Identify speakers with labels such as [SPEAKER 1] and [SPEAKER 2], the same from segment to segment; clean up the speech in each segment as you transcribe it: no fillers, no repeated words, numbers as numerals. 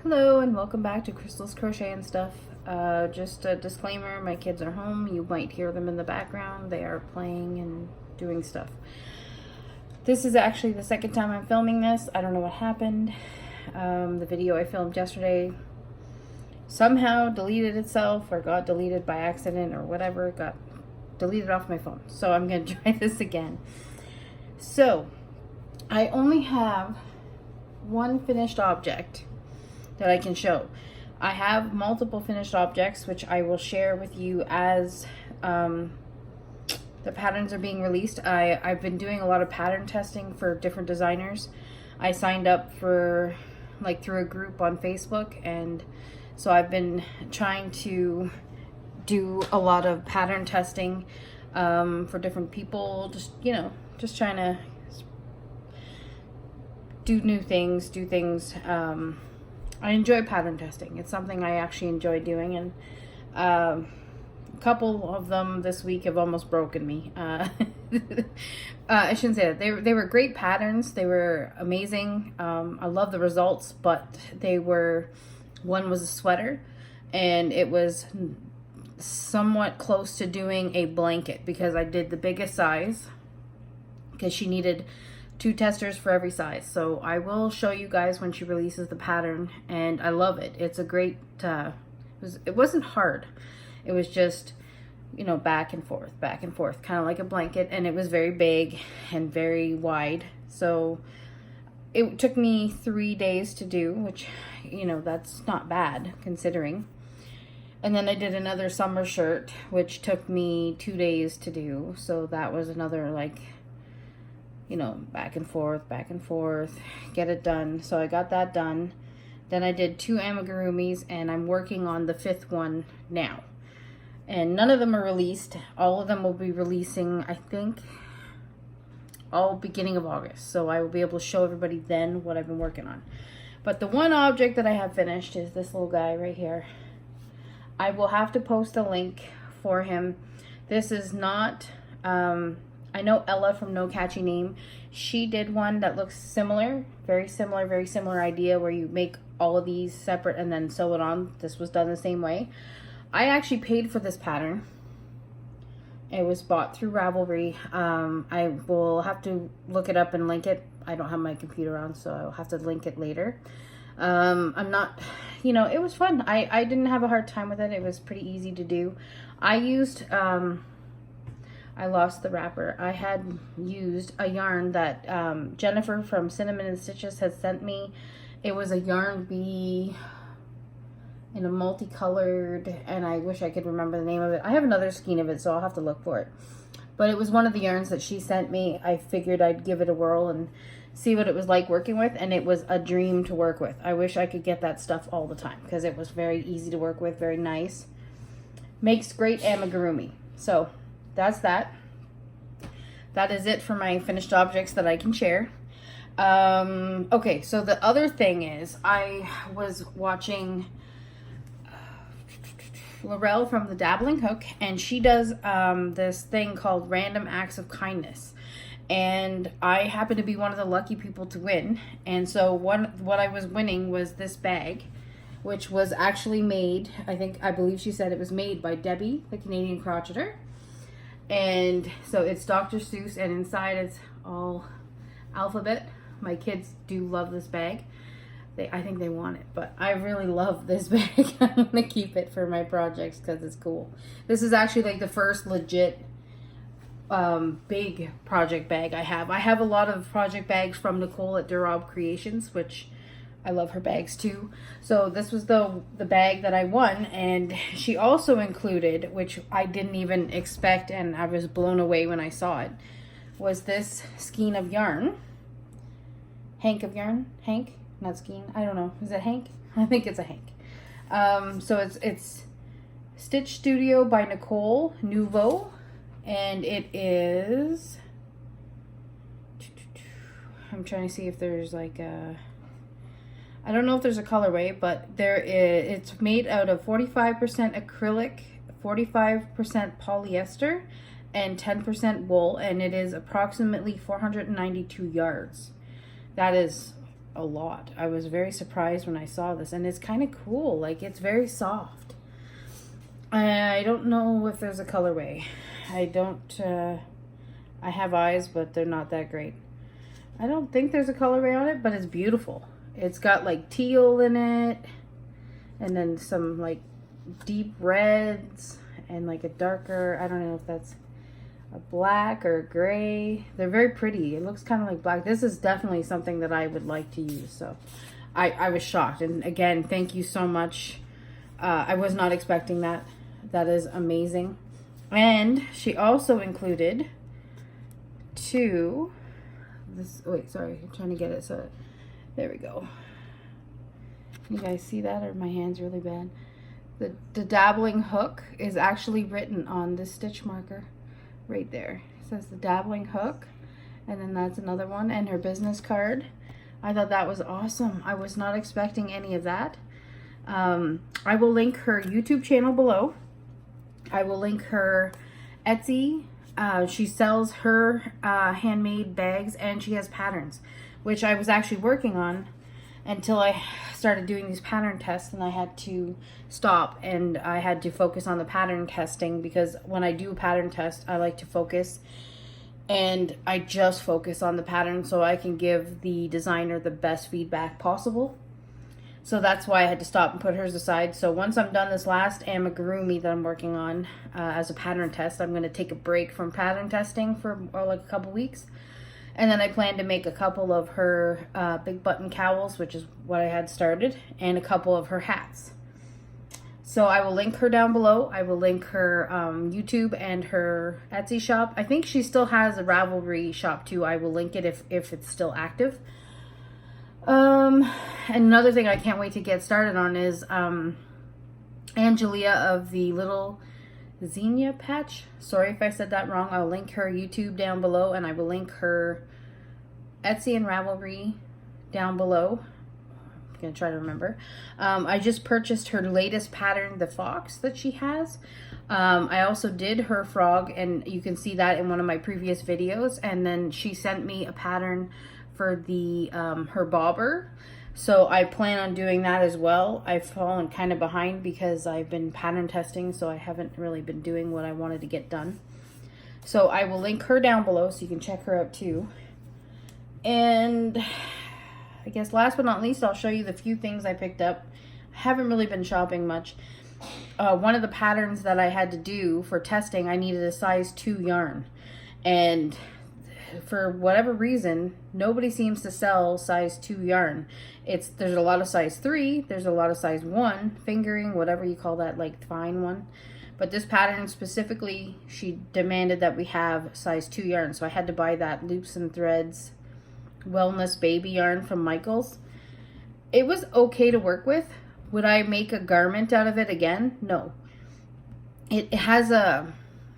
[SPEAKER 1] Hello and welcome back to Crystal's Crochet and Stuff. Just a disclaimer, my kids are home. You might hear them in the background. They are playing and doing stuff. This is actually the second time I'm filming this. I don't know what happened. The video I filmed yesterday somehow deleted itself or got deleted by accident or whatever. It got deleted off my phone. So I'm going to try this again. So I only have one finished object that I can show. I have multiple finished objects which I will share with you as the patterns are being released. I've been doing a lot of pattern testing for different designers. I signed up for through a group on Facebook, and so I've been trying to do a lot of pattern testing for different people, just trying to do new things, do things. I enjoy pattern testing. It's something I actually enjoy doing, and a couple of them this week have almost broken me. I shouldn't say that. They were great patterns. They were amazing. I love the results, but one was a sweater, and it was somewhat close to doing a blanket because I did the biggest size because she needed 2 testers for every size. So I will show you guys when she releases the pattern, and I love it. It's a great, it wasn't hard. It was just, back and forth, kind of like a blanket, and it was very big and very wide. So it took me 3 days to do, which, that's not bad considering. And then I did another summer shirt, which took me 2 days to do. So that was another back and forth, get it done. So I got that done. Then I did 2 amigurumis, and I'm working on the 5th one now. And none of them are released. All of them will be releasing, I think, all beginning of August. So I will be able to show everybody then what I've been working on. But the one object that I have finished is this little guy right here. I will have to post a link for him. This is not... I know Ella from No Catchy Name, she did one that looks similar, very similar idea where you make all of these separate and then sew it on. This was done the same way. I actually paid for this pattern. It was bought through Ravelry. I will have to look it up and link it. I don't have my computer on, so I'll have to link it later. I'm not, it was fun. I didn't have a hard time with it. It was pretty easy to do. I used... I lost the wrapper. I had used a yarn that Jennifer from Cinnamon and Stitches had sent me. It was a yarn bee in a multicolored, and I wish I could remember the name of it. I have another skein of it, so I'll have to look for it. But it was one of the yarns that she sent me. I figured I'd give it a whirl and see what it was like working with, and it was a dream to work with. I wish I could get that stuff all the time because it was very easy to work with, very nice. Makes great amigurumi. So that's that. That is it for my finished objects that I can share. Okay, so the other thing is I was watching Laurel from the Dabbling Hook, and she does this thing called Random Acts of Kindness. And I happen to be one of the lucky people to win. And so what I was winning was this bag, which was actually made, I believe she said it was made by Debbie, the Canadian Crocheter. And so it's Dr. Seuss, and inside it's all alphabet. My kids do love this bag. I think they want it, but I really love this bag. I'm going to keep it for my projects because it's cool. This is actually the first legit big project bag I have. I have a lot of project bags from Nicole at Durob Creations, which I love her bags too. So this was the bag that I won, and she also included, which I didn't even expect, and I was blown away when I saw it, was this skein of yarn. Hank of yarn? Hank? Not skein. I don't know. Is it Hank? I think it's a Hank. So it's Stitch Studio by Nicole Nouveau, and it is... I'm trying to see if there's I don't know if there's a colorway, but it's made out of 45% acrylic, 45% polyester, and 10% wool, and it is approximately 492 yards. That is a lot. I was very surprised when I saw this, and it's kind of cool. Like, it's very soft. I don't know if there's a colorway. I have eyes, but they're not that great. I don't think there's a colorway on it, but it's beautiful. It's got like teal in it, and then some like deep reds, and like a darker, I don't know if that's a black or a gray. They're very pretty. It looks kind of like black. This is definitely something that I would like to use. So I was shocked. And again, thank you so much. I was not expecting that. That is amazing. And she also included wait, sorry, I'm trying to get it so there we go. You guys see that, or my hand's really bad? The dabbling hook is actually written on this stitch marker right there. It says the dabbling hook, and then that's another one, and her business card. I thought that was awesome. I was not expecting any of that. I will link her YouTube channel below. I will link her Etsy. She sells her handmade bags, and she has patterns, which I was actually working on until I started doing these pattern tests, and I had to stop, and I had to focus on the pattern testing, because when I do a pattern test, I like to focus, and I just focus on the pattern so I can give the designer the best feedback possible. So that's why I had to stop and put hers aside. So once I'm done this last amigurumi that I'm working on as a pattern test, I'm going to take a break from pattern testing for like a couple weeks. And then I plan to make a couple of her big button cowls, which is what I had started, and a couple of her hats. So I will link her down below. I will link her YouTube and her Etsy shop. I think she still has a Ravelry shop too. I will link it if it's still active. And another thing I can't wait to get started on is Angelia of the little Zinna patch. Sorry if I said that wrong. I'll link her YouTube down below, and I will link her Etsy and Ravelry down below. I'm gonna try to remember. I just purchased her latest pattern, the fox that she has. I also did her frog, and you can see that in one of my previous videos. And then she sent me a pattern for the her bobber, so I plan on doing that as well. I've fallen kind of behind because I've been pattern testing, so I haven't really been doing what I wanted to get done. So I will link her down below so you can check her out too. And I guess last but not least, I'll show you the few things I picked up. I haven't really been shopping much. One of the patterns that I had to do for testing, I needed a size 2 yarn, and for whatever reason, nobody seems to sell size 2 yarn. There's a lot of size 3, there's a lot of size 1, fingering, whatever you call that, like fine one. But this pattern specifically, she demanded that we have size 2 yarn. So I had to buy that Loops and Threads Wellness Baby yarn from Michaels. It was okay to work with. Would I make a garment out of it again? No. It has a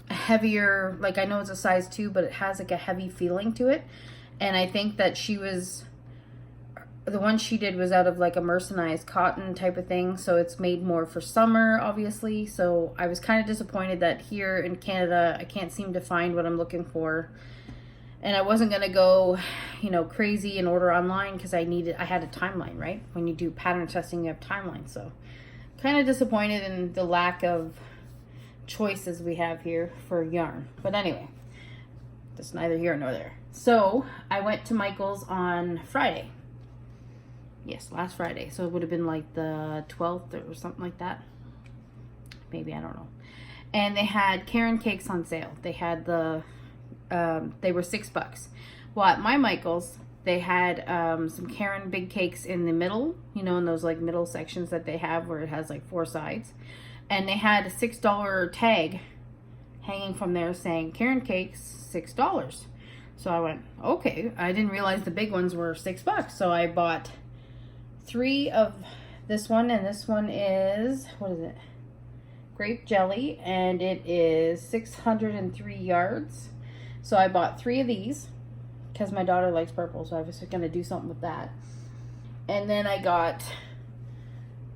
[SPEAKER 1] heavier, like, I know it's a size 2, but it has like a heavy feeling to it. And I think that the one she did was out of like a mercerized cotton type of thing, so it's made more for summer, obviously. So I was kind of disappointed that here in Canada I can't seem to find what I'm looking for, and I wasn't gonna go, crazy and order online because I had a timeline, right? When you do pattern testing, you have timelines. So kind of disappointed in the lack of choices we have here for yarn. But anyway, that's neither here nor there. So I went to Michael's on Friday. Yes, last Friday. So it would have been like the 12th or something like that. Maybe, I don't know. And they had Karen cakes on sale. They had they were $6. Well, at my Michael's, they had some Karen big cakes in the middle, in those like middle sections that they have where it has like 4 sides. And they had a $6 tag hanging from there saying Karen cakes, $6. So I went, okay. I didn't realize the big ones were $6. So I bought 3 of this one, and this one is, what is it? Grape jelly, and it is 603 yards. So I bought 3 of these because my daughter likes purple, so I was going to do something with that. And then I got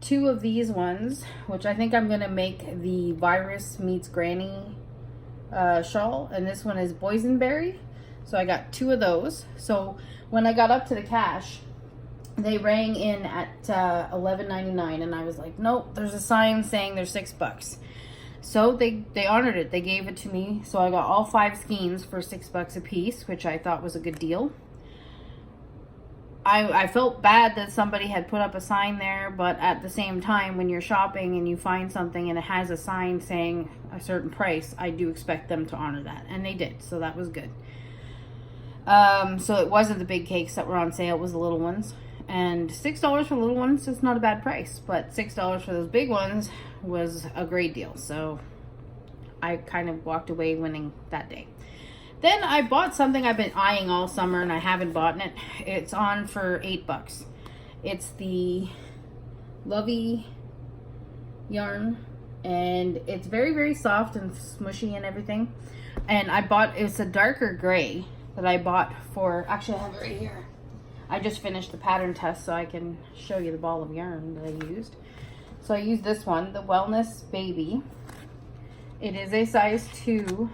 [SPEAKER 1] 2 of these ones, which I think I'm going to make the Virus Meets Granny shawl, and this one is boysenberry. So I got 2 of those. So when I got up to the cash, They rang in at $11.99, and I was like, nope, there's a sign saying they're $6. So they honored it. They gave it to me. So I got all 5 skeins for $6 a piece, which I thought was a good deal. I felt bad that somebody had put up a sign there, but at the same time, when you're shopping and you find something and it has a sign saying a certain price, I do expect them to honor that. And they did, so that was good. So it wasn't the big cakes that were on sale, it was the little ones. And $6 for the little ones is not a bad price, but $6 for those big ones was a great deal. So I kind of walked away winning that day. Then I bought something I've been eyeing all summer and I haven't bought it. It's on for $8. It's the Lovey yarn, and it's very, very soft and smushy and everything. And I bought, it's a darker gray that I bought for, actually I have it right here. I just finished the pattern test so I can show you the ball of yarn that I used. So I used this one, the Wellness Baby. It is a size 2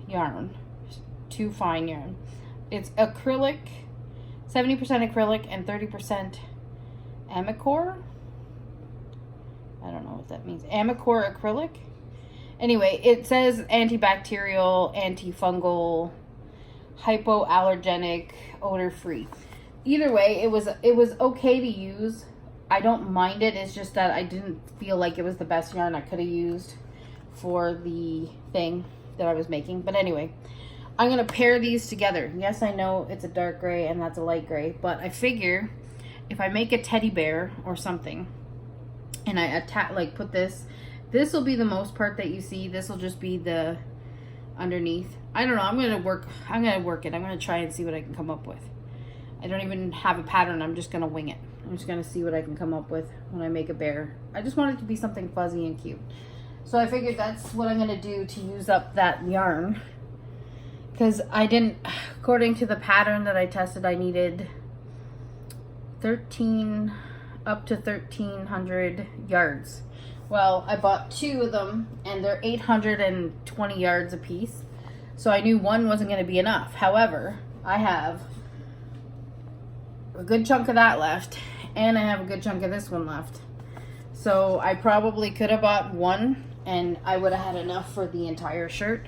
[SPEAKER 1] yarn, 2 fine yarn. It's acrylic, 70% acrylic and 30% Amicor. I don't know what that means. Amicor acrylic. Anyway, it says antibacterial, antifungal, hypoallergenic, odor-free. Either way, it was okay to use. I don't mind it. It's just that I didn't feel like it was the best yarn I could have used for the thing that I was making. But anyway, I'm gonna pair these together. Yes, I know it's a dark gray and that's a light gray, but I figure if I make a teddy bear or something and I attach, like put this will be the most part that you see. This will just be the underneath. I don't know. I'm gonna work it. I'm gonna try and see what I can come up with. I don't even have a pattern. I'm just gonna wing it. I'm just gonna see what I can come up with when I make a bear. I just want it to be something fuzzy and cute. So I figured that's what I'm gonna do to use up that yarn, because I didn't, according to the pattern that I tested, I needed 13 up to 1,300 yards. Well, I bought 2 of them and they're 820 yards a piece. So I knew one wasn't going to be enough. However, I have a good chunk of that left and I have a good chunk of this one left. So I probably could have bought one and I would have had enough for the entire shirt.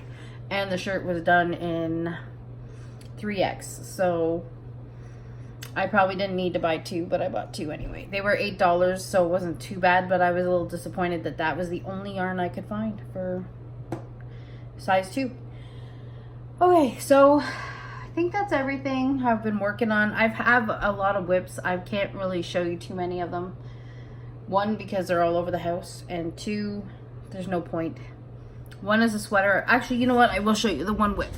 [SPEAKER 1] And the shirt was done in 3X. So I probably didn't need to buy 2, but I bought 2 anyway. They were $8, so it wasn't too bad, but I was a little disappointed that that was the only yarn I could find for size 2. Okay, so I think that's everything I've been working on. I have a lot of whips. I can't really show you too many of them. 1, because they're all over the house, and 2, there's no point. 1 is a sweater. Actually, you know what? I will show you the one whip.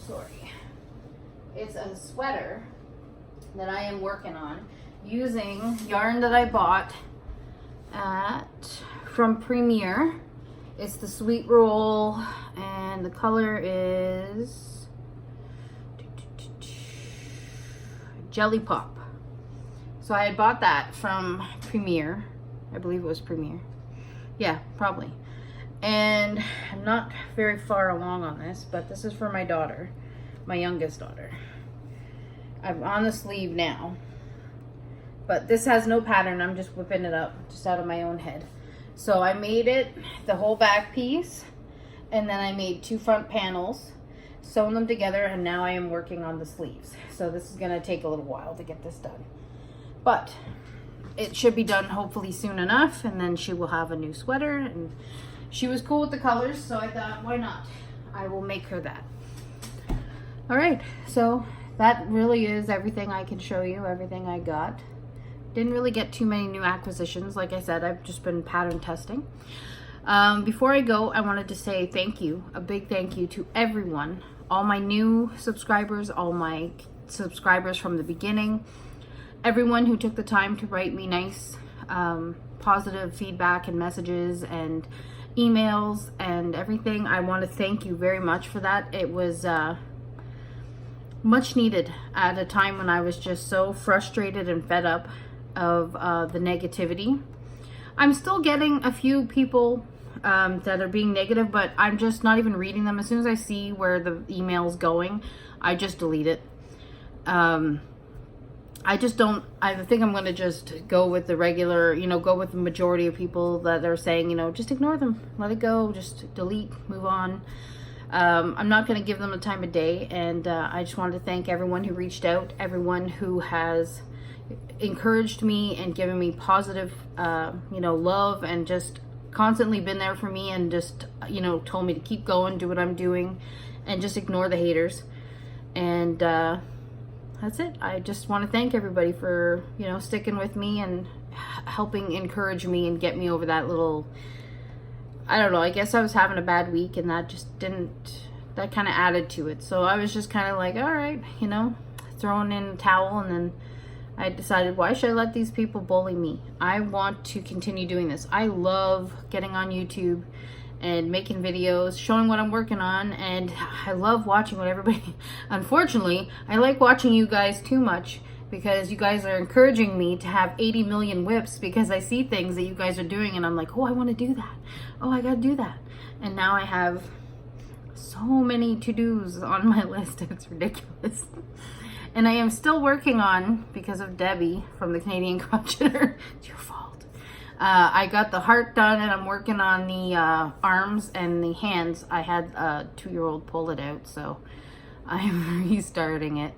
[SPEAKER 1] Sorry. It's a sweater that I am working on using yarn that I bought from Premier. It's the Sweet Roll and the color is Jelly Pop. So I had bought that from Premier. I believe it was Premier. Yeah, probably. And I'm not very far along on this, but this is for my daughter, my youngest daughter. I'm on the sleeve now, but this has no pattern. I'm just whipping it up just out of my own head. So I made it the whole back piece, and then I made 2 front panels, sewn them together, and now I am working on the sleeves. So this is going to take a little while to get this done, but it should be done hopefully soon enough, and then she will have a new sweater. And she was cool with the colors, so I thought, why not? I will make her that. All right, so that really is everything I can show you, everything I got. Didn't really get too many new acquisitions. Like I said, I've just been pattern testing. Before I go, I wanted to say thank you, a big thank you to everyone, all my new subscribers, all my subscribers from the beginning, everyone who took the time to write me nice, positive feedback and messages and emails and everything. I want to thank you very much for that. It was much needed at a time when I was just so frustrated and fed up of the negativity. I'm still getting a few people that are being negative, but I'm just not even reading them. As soon as I see where the email's going, I just delete it. I I just don't, I think I'm going to just go with the regular, you know, go with the majority of people that are saying, you know, just ignore them, let it go, just delete, move on. I'm not going to give them a time of day, and I just wanted to thank everyone who reached out, everyone who has encouraged me and given me positive, you know, love, and just constantly been there for me, and just, you know, told me to keep going, do what I'm doing, and just ignore the haters. And that's it. I just want to thank everybody for, you know, sticking with me and helping encourage me and get me over that little, I don't know, I guess I was having a bad week, and that just didn't, that kind of added to it. So I was just kind of like, all right, you know, throwing in a towel, and then I decided, why should I let these people bully me? I want to continue doing this. I love getting on YouTube and making videos, showing what I'm working on, and I love watching what everybody, unfortunately, I like watching you guys too much, because you guys are encouraging me to have 80 million whips, because I see things that you guys are doing, and I'm like, oh, I want to do that. Oh, I gotta do that. And now I have so many to-dos on my list, it's ridiculous. And I am still working on, because of Debbie from the Canadian Crocheter, it's your fault. I got the heart done, and I'm working on the arms and the hands. I had a 2-year-old pull it out, so I'm restarting it.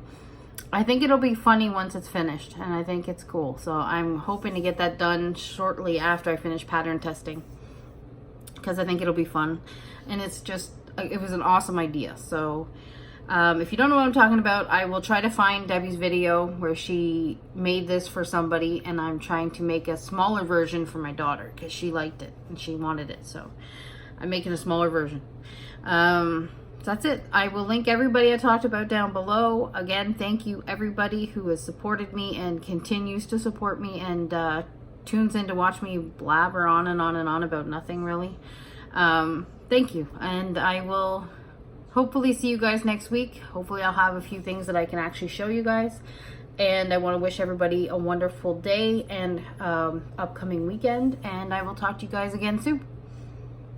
[SPEAKER 1] I think it'll be funny once it's finished, and I think it's cool. So I'm hoping to get that done shortly after I finish pattern testing, because I think it'll be fun. And it's just, it was an awesome idea. So if you don't know what I'm talking about, I will try to find Debbie's video where she made this for somebody, and I'm trying to make a smaller version for my daughter, because she liked it and she wanted it. So I'm making a smaller version. So that's it. I will link everybody I talked about down below. Again, thank you everybody who has supported me and continues to support me, and tunes in to watch me blabber on and on and on about nothing really. Thank you, and I will hopefully see you guys next week. Hopefully I'll have a few things that I can actually show you guys. And I want to wish everybody a wonderful day and upcoming weekend. And I will talk to you guys again soon.